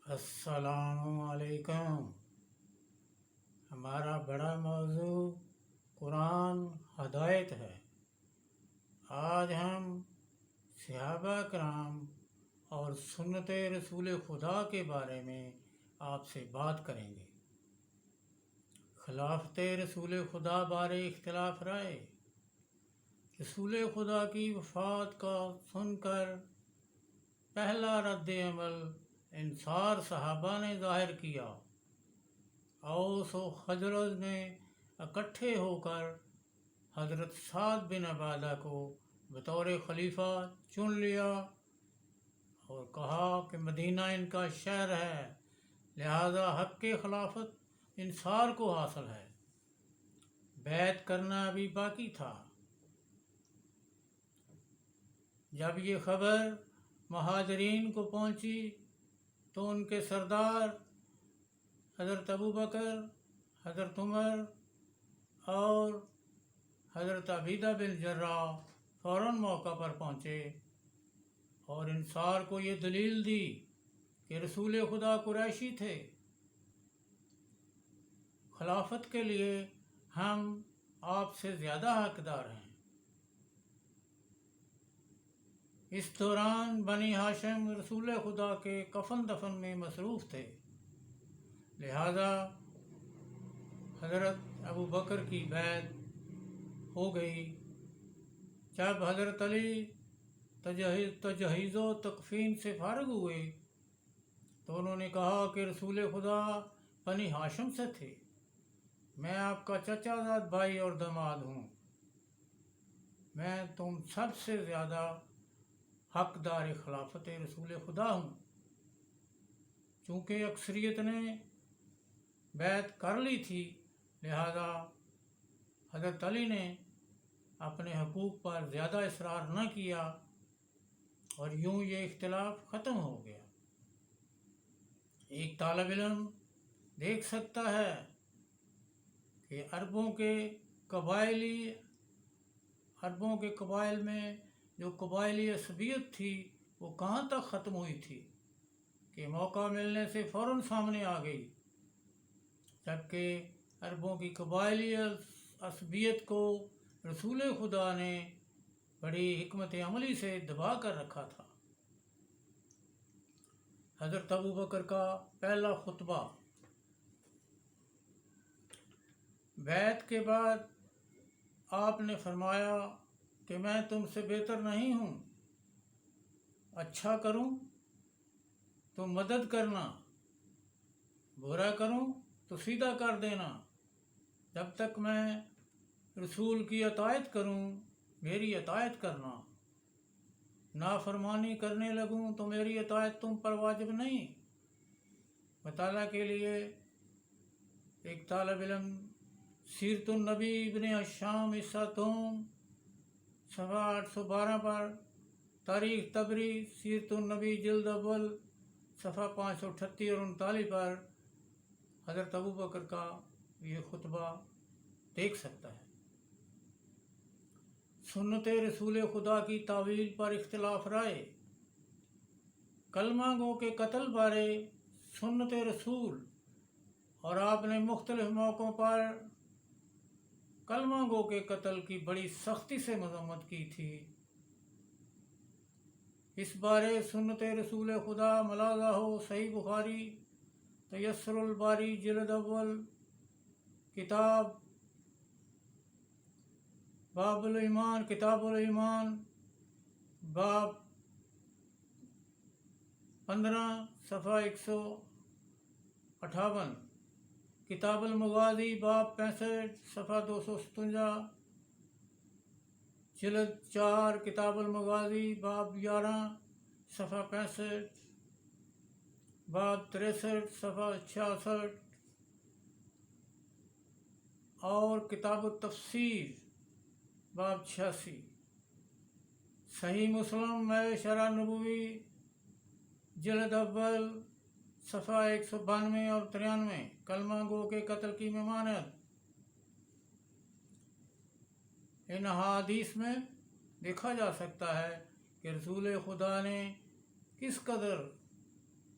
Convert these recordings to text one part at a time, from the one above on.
السلام علیکم۔ ہمارا بڑا موضوع قرآن ہدایت ہے۔ آج ہم صحابہ کرام اور سنت رسول خدا کے بارے میں آپ سے بات کریں گے۔ خلافت رسول خدا بارے اختلاف رائے۔ رسول خدا کی وفات کا سن کر پہلا رد عمل انصار صحابہ نے ظاہر کیا۔ اوس و خزرج نے اکٹھے ہو کر حضرت سعد بن عبادہ کو بطور خلیفہ چن لیا اور کہا کہ مدینہ ان کا شہر ہے، لہذا حق کے خلافت انصار کو حاصل ہے۔ بیعت کرنا ابھی باقی تھا۔ جب یہ خبر مہاجرین کو پہنچی تو ان کے سردار حضرت ابوبکر، حضرت عمر اور حضرت عبیدہ بن جراح فوراً موقع پر پہنچے اور انصار کو یہ دلیل دی کہ رسول خدا قریشی تھے، خلافت کے لیے ہم آپ سے زیادہ حقدار ہیں۔ اس دوران بنی ہاشم رسول خدا کے کفن دفن میں مصروف تھے، لہذا حضرت ابوبکر کی بیعت ہو گئی۔ جب حضرت علی تجہیز و تکفین سے فارغ ہوئے تو انہوں نے کہا کہ رسول خدا بنی ہاشم سے تھے، میں آپ کا چچا زاد بھائی اور داماد ہوں، میں تم سب سے زیادہ حقدار خلافت رسول خدا ہوں۔ چونکہ اکثریت نے بیعت کر لی تھی، لہذا حضرت علی نے اپنے حقوق پر زیادہ اصرار نہ کیا اور یوں یہ اختلاف ختم ہو گیا۔ ایک طالب علم دیکھ سکتا ہے کہ عربوں کے قبائل میں جو قبائلی عصبیت تھی وہ کہاں تک ختم ہوئی تھی کہ موقع ملنے سے فوراً سامنے آ گئی، جبکہ عربوں کی قبائلی عصبیت کو رسول خدا نے بڑی حکمت عملی سے دبا کر رکھا تھا۔ حضرت ابوبکر کا پہلا خطبہ۔ بیعت کے بعد آپ نے فرمایا کہ میں تم سے بہتر نہیں ہوں، اچھا کروں تو مدد کرنا، برا کروں تو سیدھا کر دینا۔ جب تک میں رسول کی اطاعت کروں میری اطاعت کرنا، نافرمانی کرنے لگوں تو میری اطاعت تم پر واجب نہیں۔ مطالعہ کے لیے ایک طالب علم سیرت النبی ابن ہشام حصہ دوم صفحہ 812 پر، تاریخ طبری سیرت النبی جلد اول صفحہ 538 اور 39 پر حضرت ابوبکر کا یہ خطبہ دیکھ سکتا ہے۔ سنت رسول خدا کی تعویل پر اختلاف رائے۔ کلمہ گو کے قتل بارے سنت رسول اور آپ نے مختلف موقعوں پر کلمہ گو کے قتل کی بڑی سختی سے مذمت کی تھی۔ اس بارے سنت رسول خدا ملاحظہ ہو صحیح بخاری تیسر الباری جلد اول کتاب الایمان باب 15 صفحہ 158، کتاب المغازی باب 65 صفحہ 257، جلد 4 کتاب المغازی باب 11 صفحہ 65، باب 63 صفحہ 66 اور کتاب التفسیر باب 86۔ صحیح مسلم میں شرح نبوی جلد اول صفحہ 192 اور 93، کلمہ گو کے قتل کی ممانعت۔ ان احادیث میں دیکھا جا سکتا ہے کہ رسول خدا نے کس قدر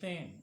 3,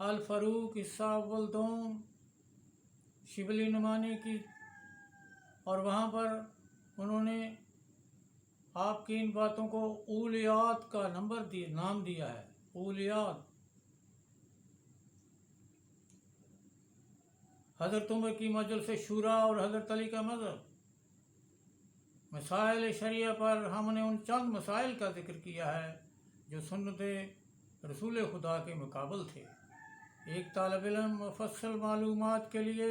الفاروق حصہ اول دوم شبلی نمانی کی، اور وہاں پر انہوں نے آپ کی ان باتوں کو اولیات کا نام دیا ہے، اولیات۔ حضرت عمر کی مجلس شورا اور حضرت علی کا مذہب۔ مسائل شریعہ پر ہم نے ان چند مسائل کا ذکر کیا ہے جو سنت رسول خدا کے مقابل تھے۔ ایک طالب علم مفصل معلومات کے لیے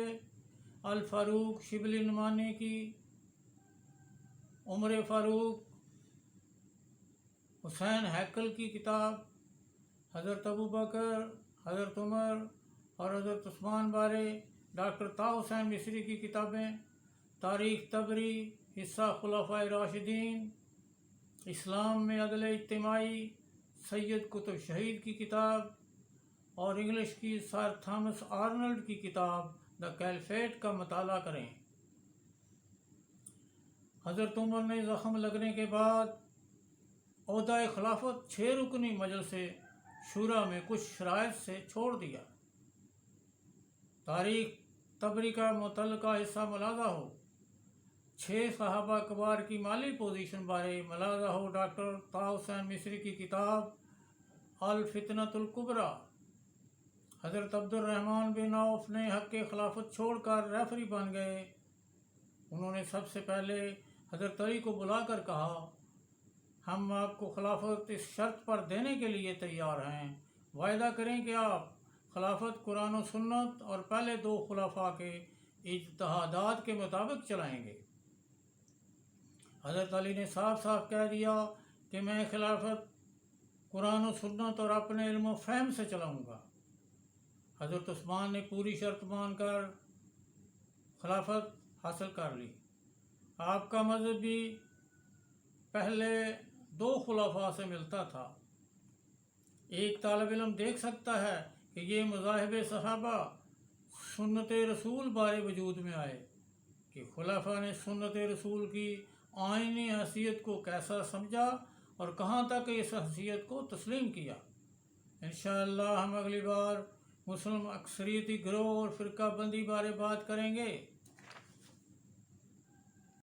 الفاروق شبلی نمانی کی، عمر فاروق حسین ہیکل کی کتاب، حضرت ابو بکر، حضرت عمر اور حضرت عثمان بارے ڈاکٹر طاء حسین مصری کی کتابیں، تاریخ طبری حصہ خلفائے راشدین، اسلام میں عدل اجتماعی سید قطب شہید کی کتاب، اور انگلش کی سر تھامس آرنلڈ کی کتاب دا کیلفیٹ کا مطالعہ کریں۔ حضرت عمر نے زخم لگنے کے بعد عہدہ خلافت 6 رکنی مجلس شورا میں کچھ شرائط سے چھوڑ دیا۔ تاریخ طبری کا متعلقہ حصہ ملاحظہ ہو۔ 6 صحابہ کبار کی مالی پوزیشن بارے ملاحظہ ہو ڈاکٹر طاء حسین مصری کی کتاب الفتنۃ الکبریٰ۔ حضرت عبد الرحمن بن عوف نے حق خلافت چھوڑ کر ریفری بن گئے۔ انہوں نے سب سے پہلے حضرت علی کو بلا کر کہا، ہم آپ کو خلافت اس شرط پر دینے کے لیے تیار ہیں، وعدہ کریں کہ آپ خلافت قرآن و سنت اور پہلے 2 خلفاء کے اجتہادات کے مطابق چلائیں گے۔ حضرت علی نے صاف صاف کہہ دیا کہ میں خلافت قرآن و سنت اور اپنے علم و فہم سے چلاؤں گا۔ حضرت عثمان نے پوری شرط مان کر خلافت حاصل کر لی۔ آپ کا مذہب بھی پہلے 2 خلفاء سے ملتا تھا۔ ایک طالب علم دیکھ سکتا ہے کہ یہ مذاہب صحابہ سنت رسول بارے وجود میں آئے کہ خلفاء نے سنت رسول کی آئینی حیثیت کو کیسا سمجھا اور کہاں تک اس حیثیت کو تسلیم کیا۔ انشاءاللہ ہم اگلی بار مسلم اکثریتی گروہ اور فرقہ بندی بارے بات کریں گے۔